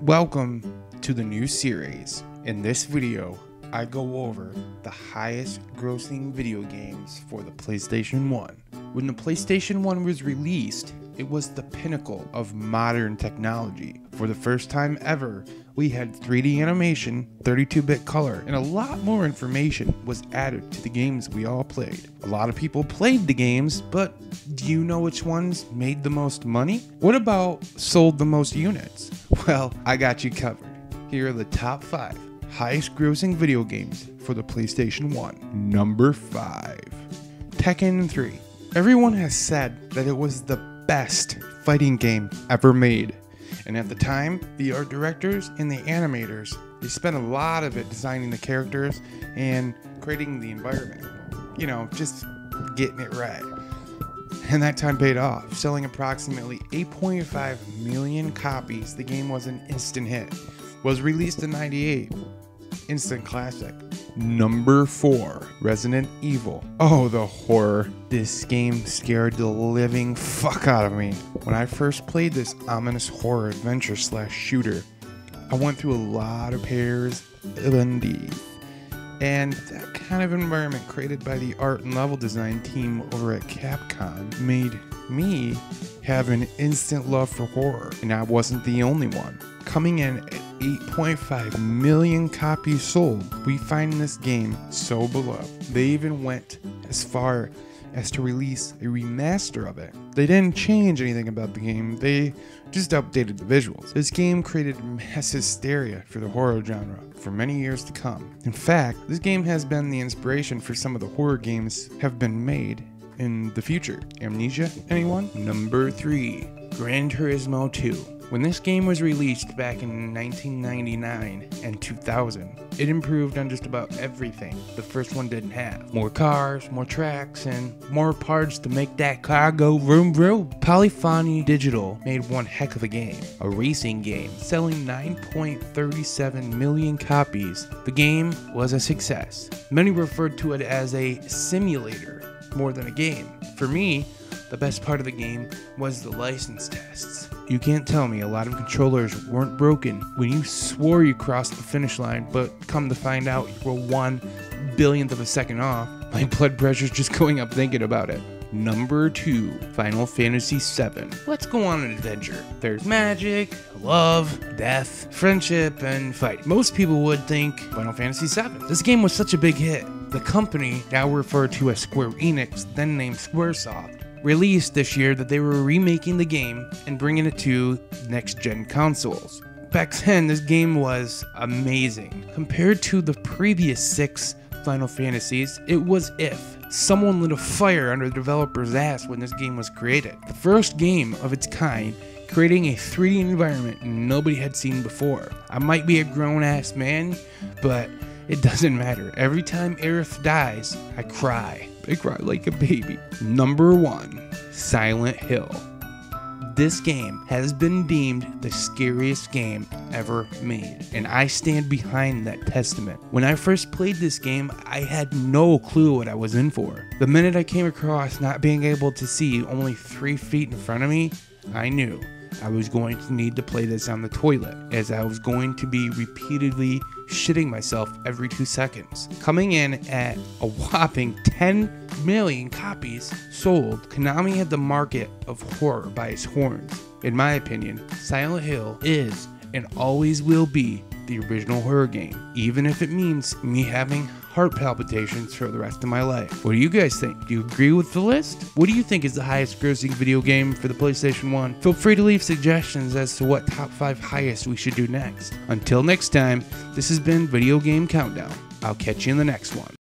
Welcome to the new series. In this video, I go over the highest grossing video games for the PlayStation 1. When the PlayStation 1 was released, it was the pinnacle of modern technology. For the first time ever, we had 3D animation, 32-bit color, and a lot more information was added to the games we all played. A lot of people played the games, but do you know which ones made the most money? What about sold the most units? Well, I got you covered. Here are the top 5 highest grossing video games for the PlayStation 1. Number 5. Tekken III. Everyone has said that it was the best fighting game ever made. And at the time, the art directors and the animators, they spent a lot of it designing the characters and creating the environment. You know, just getting it right. And that time paid off, selling approximately 8.5 million copies. The game was an instant hit. Was released in '98. Instant classic. Number 4, Resident Evil. Oh, the horror. This game scared the living fuck out of me. When I first played this ominous horror adventure / shooter, I went through a lot of pairs of undies. And that kind of environment created by the art and level design team over at Capcom made me have an instant love for horror. And I wasn't the only one. Coming in at 8.5 million copies sold, we find this game so beloved. They even went as far as to release a remaster of it. They didn't change anything about the game, they just updated the visuals. This game created mass hysteria for the horror genre for many years to come. In fact, this game has been the inspiration for some of the horror games have been made in the future. Amnesia, anyone? Number 3, Gran Turismo 2. When this game was released back in 1999 and 2000, it improved on just about everything the first one didn't have. More cars, more tracks, and more parts to make that car go vroom vroom. Polyphony Digital made one heck of a game, a racing game, selling 9.37 million copies. The game was a success. Many referred to it as a simulator more than a game. For me, the best part of the game was the license tests. You can't tell me a lot of controllers weren't broken when you swore you crossed the finish line, but come to find out you were 1/1000th of a second off. My blood pressure's just going up thinking about it. Number 2, Final Fantasy VII. Let's go on an adventure. There's magic, love, death, friendship, and fight. Most people would think Final Fantasy VII. This game was such a big hit. The company, now referred to as Square Enix, then named Squaresoft, released this year that they were remaking the game and bringing it to next-gen consoles. Back then, this game was amazing. Compared to the previous 6 Final Fantasies, it was if someone lit a fire under the developer's ass when this game was created. The first game of its kind, creating a 3D environment nobody had seen before. I might be a grown-ass man, but it doesn't matter. Every time Aerith dies, I cry. I cry like a baby. Number 1, Silent Hill. This game has been deemed the scariest game ever made, and I stand behind that testament. When I first played this game, I had no clue what I was in for. The minute I came across not being able to see only 3 feet in front of me, I knew I was going to need to play this on the toilet, as I was going to be repeatedly shitting myself every 2 seconds. Coming in at a whopping 10 million copies sold, Konami had the market of horror by its horns. In my opinion, Silent Hill is and always will be the original horror game, even if it means me having heart palpitations for the rest of my life. What do you guys think? Do you agree with the list? What do you think is the highest grossing video game for the PlayStation 1? Feel free to leave suggestions as to what top 5 highest we should do next. Until next time, this has been Video Game Countdown. I'll catch you in the next one.